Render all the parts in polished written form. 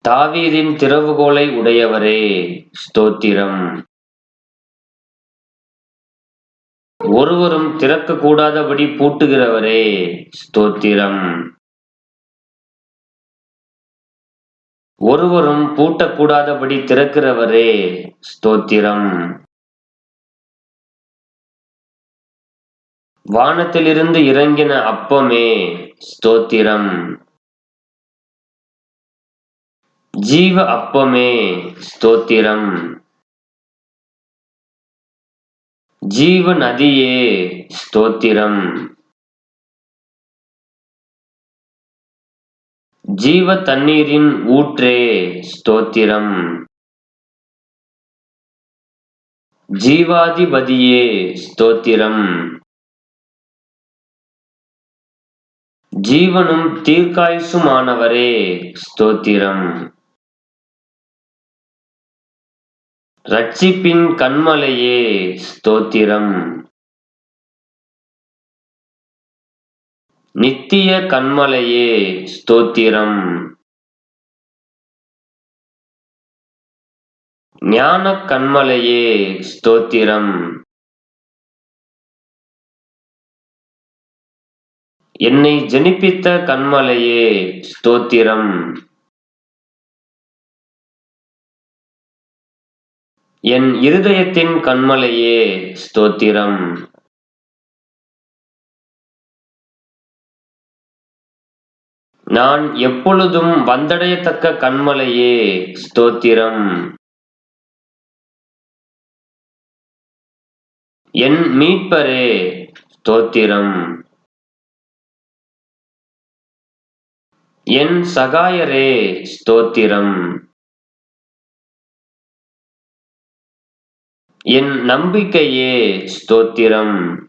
தாவீதின் திறவுகோலை உடையவரே, ஸ்தோத்திரம். ஒருவரும் திறக்கக் கூடாதபடி பூட்டுகிறவரே, ஸ்தோத்திரம். ஒருவரும் பூட்டக்கூடாதபடி திறக்கிறவரே, ஸ்தோத்திரம். வானத்திலிருந்து இறங்கின அப்பமே, ஸ்தோத்திரம். ஜீவ அப்பமே, ஸ்தோத்திரம். ஜீவ நதியே, ஸ்தோத்திரம். ஜீவ தண்ணீரின் ஊற்றே, ஸ்தோத்திரம். ஜீவாதிபதியே, ஸ்தோத்திரம். ஜீவனும் தீர்க்காயுசுமானவரே, ஸ்தோத்திரம். இரட்சிப்பின் கன்மலையே, ஸ்தோத்திரம். நித்திய கன்மலையே, ஸ்தோத்திரம். ஞானக் கன்மலையே, ஸ்தோத்திரம். என்னை ஜெனிப்பித்த கன்மலையே, ஸ்தோத்திரம். என் இருதயத்தின் கன்மலையே, ஸ்தோத்திரம். நான் எப்பொழுதும் வந்தடையத்தக்க கன்மலையே, ஸ்தோத்திரம். என் மீட்பரே, ஸ்தோத்திரம். என் சகாயரே, ஸ்தோத்திரம். என் நம்பிக்கையே, ஸ்தோத்திரம்.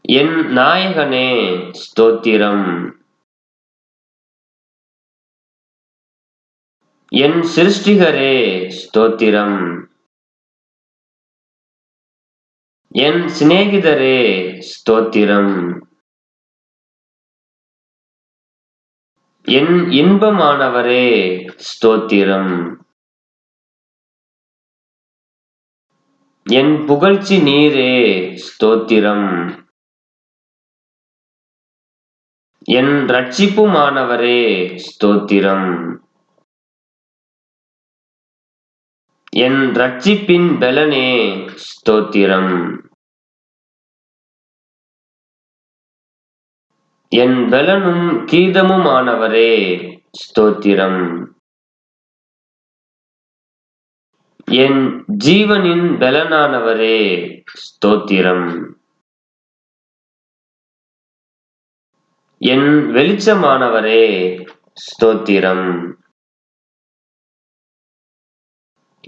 என் நாயகனே, ஸ்தோத்திரம். என் சிருஷ்டிகரே, ஸ்தோத்திரம். என் சிநேகிதரே, ஸ்தோத்திரம். என் இன்பமானவரே, ஸ்தோத்திரம். என் புகழ்ச்சி நீரே, ஸ்தோத்திரம். என் இரட்சிப்புமானவரே, ஸ்தோத்திரம். என் இரட்சிப்பின் பெலனே, ஸ்தோத்திரம். என் பெலனும் கீதமுமானவரே, ஸ்தோத்திரம். என் ஜீவனின் பெலனானவரே, ஸ்தோத்திரம். என் வெளிச்சமானவரே, ஸ்தோத்திரம்.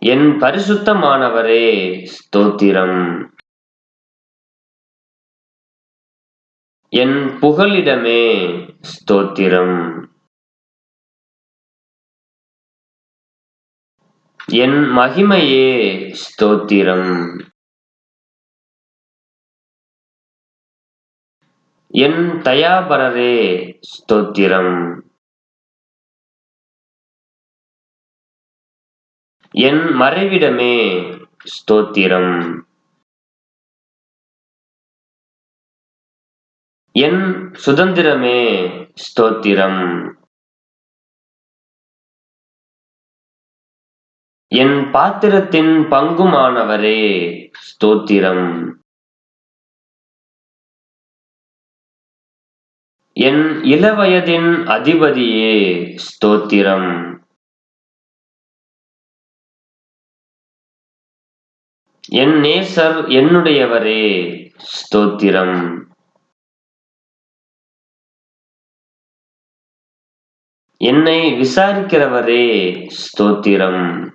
என் பரிசுத்தமானவரே, ஸ்தோத்திரம். என் புகலிடமே, ஸ்தோத்திரம். என் மகிமையே, ஸ்தோத்திரம். என் தயாபரரே, ஸ்தோத்திரம். என் மறைவிடமே, ஸ்தோத்திரம். என் சுதந்திரமே, ஸ்தோத்திரம். என் பாத்திரத்தின் பங்குமானவரே, ஸ்தோத்திரம். என் இளவயதின் அதிபதியே, ஸ்தோத்திரம். என் நேசர் என்னுடையவரே, ஸ்தோத்திரம். என்னை விசாரிக்கிறவரே, ஸ்தோத்திரம்.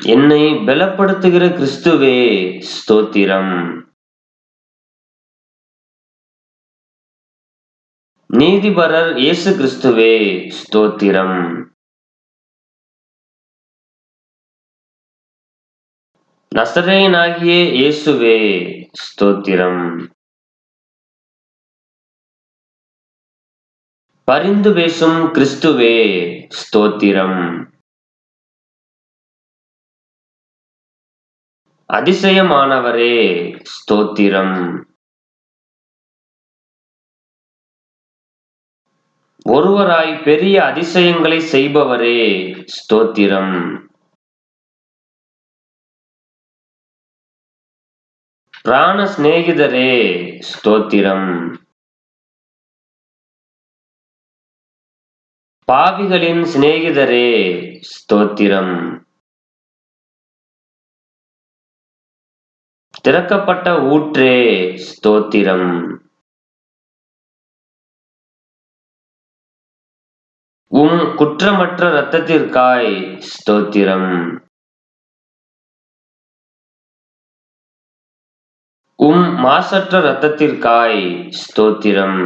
என்னை பலப்படுத்துகிற கிறிஸ்துவே, ஸ்தோத்திரம். நீதிபரர் இயேசு கிறிஸ்துவே, ஸ்தோத்திரம். நசரேயனாகிய இயேசுவே, ஸ்தோத்திரம். பரிந்து பேசும் கிறிஸ்துவே ஸ்தோத்திரம். அதிசயமானவரே ஸ்தோத்திரம். ஒருவராய் பெரிய அதிசயங்களை செய்பவரே ஸ்தோத்திரம். பிராண சிநேகிதரே ஸ்தோத்திரம். பாவிகளின் சிநேகிதரே ஸ்தோத்திரம். திறக்கப்பட்ட ஊற்றே ஸ்தோத்திரம். குற்றமற்ற இரத்தத்திற்காய் ஸ்தோத்திரம். மாசற்ற இரத்தத்திற்காய் ஸ்தோத்திரம்.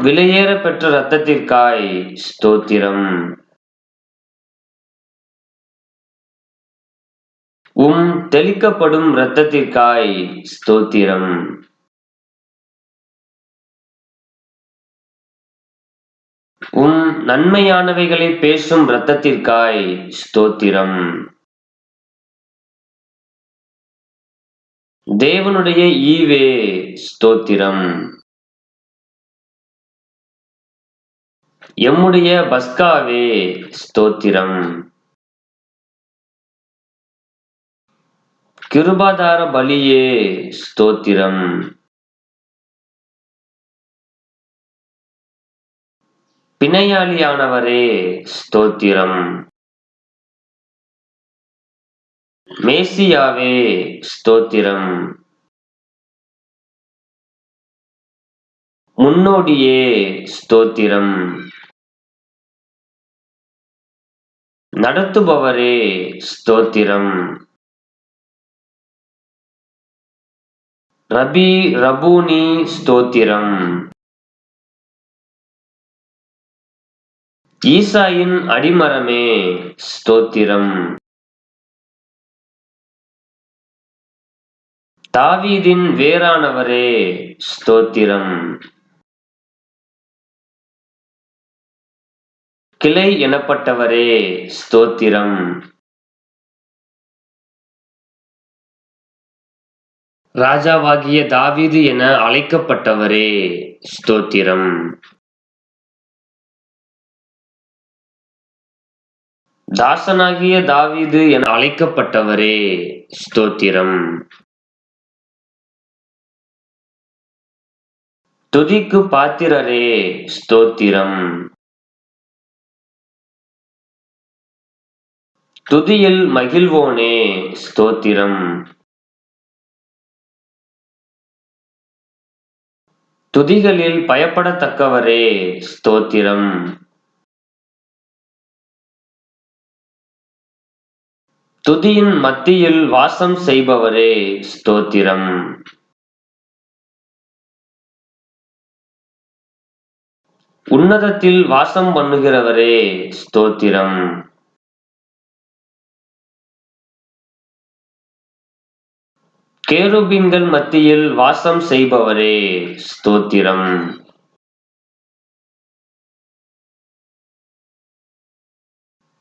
விலையேற பெற்ற இரத்தத்திற்காய் ஸ்தோத்திரம். தெளிக்கப்படும் இரத்தத்திற்காய் ஸ்தோத்திரம். நன்மையானவைகளை பேசும் இரத்தத்திற்காய் ஸ்தோத்திரம். தேவனுடைய ஈவே ஸ்தோத்திரம். எம்முடைய பஸ்காவே ஸ்தோத்திரம். கிருபாதார பலியே ஸ்தோத்திரம். பிணையாளியானவரே ஸ்தோத்திரம். மேசியாவே ஸ்தோத்திரம். முன்னோடியே ஸ்தோத்திரம். நடத்துபவரே ஸ்தோத்திரம். ரபி ரபூனி ஸ்தோத்திரம். ஈசாயின் அடிமரமே ஸ்தோத்திரம். தாவீதின் வேரானவரே ஸ்தோத்திரம். கிளை எனப்பட்டவரே ஸ்தோத்திரம். ராஜாவாகிய தாவீது என அழைக்கப்பட்டவரே ஸ்தோத்திரம். தாசனாகிய தாவீது என அழைக்கப்பட்டவரே ஸ்தோத்திரம். துதிக்கு பாத்திரரே ஸ்தோத்திரம். துதியில் மகிழ்வோனே ஸ்தோத்திரம். துதிகளில் பயப்படத்தக்கவரே ஸ்தோத்திரம். துதியின் மத்தியில் வாசம் செய்பவரே ஸ்தோத்திரம். உன்னதத்தில் வாசம் பண்ணுகிறவரே ஸ்தோத்திரம். கேருபீன்கள் மத்தியில் வாசம் செய்பவரே ஸ்தோத்திரம்.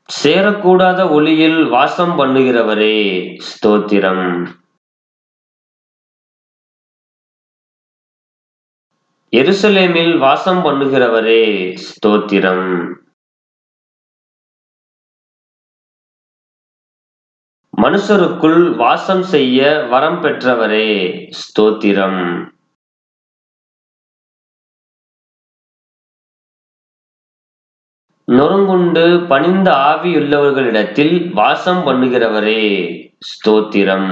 சேரக்கூடாத ஒளியில் வாசம் பண்ணுகிறவரே ஸ்தோத்திரம். எருசலேமில் வாசம் பண்ணுகிறவரே ஸ்தோத்திரம். மனுஷருக்குள் வாசம் செய்ய வரம் பெற்றவரே ஸ்தோத்திரம். நொறுங்குண்டு பணிந்த ஆவியுள்ளவர்களிடத்தில் வாசம் பண்ணுகிறவரே ஸ்தோத்திரம்.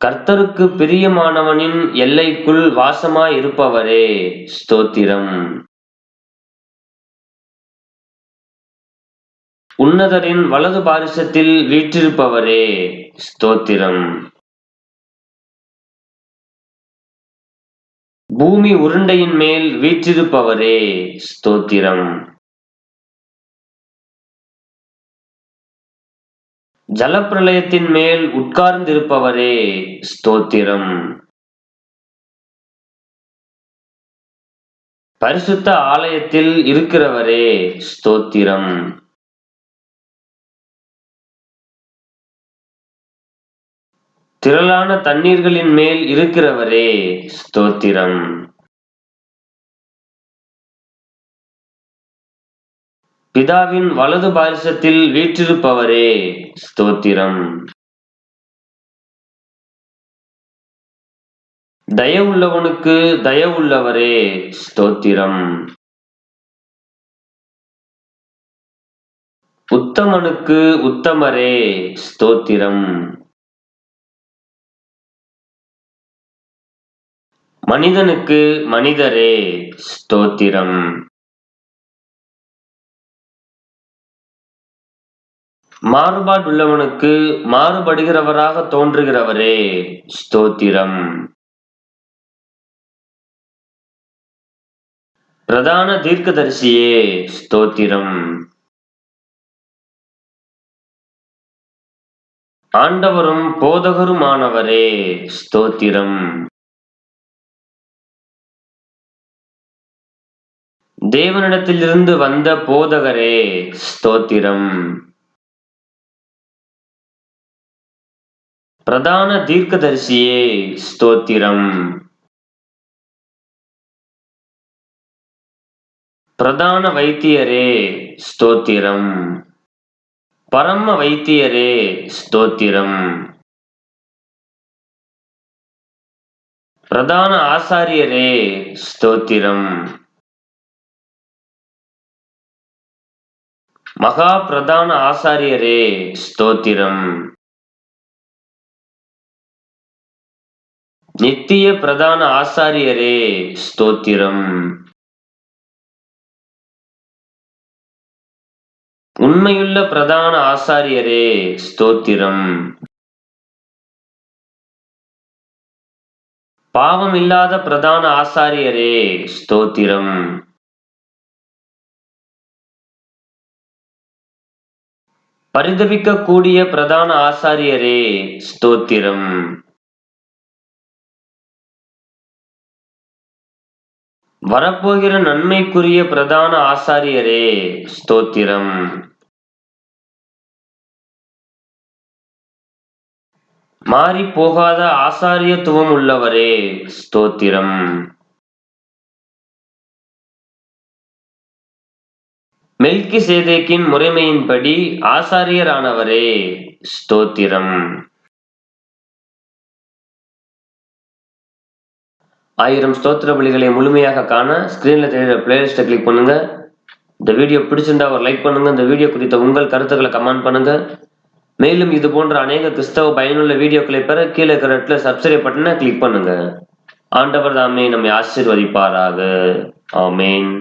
கர்த்தருக்கு பிரியமானவனின் எல்லைக்குள் வாசமாயிருப்பவரே ஸ்தோத்திரம். உன்னதரின் வலது பாரிசத்தில் வீற்றிருப்பவரே ஸ்தோத்திரம். பூமி உருண்டையின் மேல் வீற்றிருப்பவரே ஸ்தோத்திரம். ஜலப்பிரளயத்தின் மேல் உட்கார்ந்திருப்பவரே ஸ்தோத்திரம். பரிசுத்த ஆலயத்தில் இருக்கிறவரே ஸ்தோத்திரம். திரளான தண்ணீர்களின் மேல் இருக்கிறவரே ஸ்தோத்திரம். பிதாவின் வலது பாரிசத்தில் வீற்றிருப்பவரே ஸ்தோத்திரம். தயவுள்ளவனுக்கு தயவுள்ளவரே ஸ்தோத்திரம். உத்தமனுக்கு உத்தமரே ஸ்தோத்திரம். மனிதனுக்கு மனிதரே ஸ்தோத்திரம். மாறுபாடுள்ளவனுக்கு மாறுபடுகிறவராக தோன்றுகிறவரே ஸ்தோத்திரம். பிரதான தீர்க்கதரிசியே ஸ்தோத்திரம். ஆண்டவரும் போதகருமானவரே ஸ்தோத்திரம். தேவனிடத்திலிருந்து வந்த போதகரே ஸ்தோத்திரம். பிரதான தீர்க்கதரிசியே ஸ்தோத்திரம். பிரதான வைத்தியரே ஸ்தோத்திரம். பரம வைத்தியரே ஸ்தோத்திரம். பிரதான ஆசாரியரே ஸ்தோத்திரம். மகா பிரதான ஆசாரியரே ஸ்தோத்திரம். நித்திய பிரதான ஆசாரியரே ஸ்தோத்திரம். உண்மையுள்ள பிரதான ஆசாரியரே ஸ்தோத்திரம். பாவமில்லாத பிரதான ஆசாரியரே ஸ்தோத்திரம். பரிதபிக்கக்கூடிய பிரதான ஆசாரியரே ஸ்தோத்திரம். வரப்போகிற நன்மைக்குரிய பிரதான ஆசாரியரே ஸ்தோத்திரம். மாறி போகாத ஆசாரியத்துவம் உள்ளவரே ஸ்தோத்திரம். மெல்கிசேதேக்கின் முறைமையின்படி ஆசாரியரானவரே ஸ்தோத்திரம். 1000 ஸ்தோத்திர பலிகளை முழுமையாக காண ஸ்கிரீன்ல தெரியுற பிளேலிஸ்ட்டை கிளிக் பண்ணுங்க. இந்த வீடியோ பிடிச்சிருந்தா ஒரு லைக் பண்ணுங்க. இந்த வீடியோ குறித்த உங்கள் கருத்துக்களை கமெண்ட் பண்ணுங்க. மேலும் இது போன்ற அநேக கிறிஸ்தவ பயனுள்ள வீடியோக்களை பெற கீழே இருக்கிற இடத்துல சப்ஸ்கிரைப் பட்டனை கிளிக் பண்ணுங்க. ஆண்டவர் தாமே நம்மை ஆசீர்வதிப்பாராக. ஆமென்.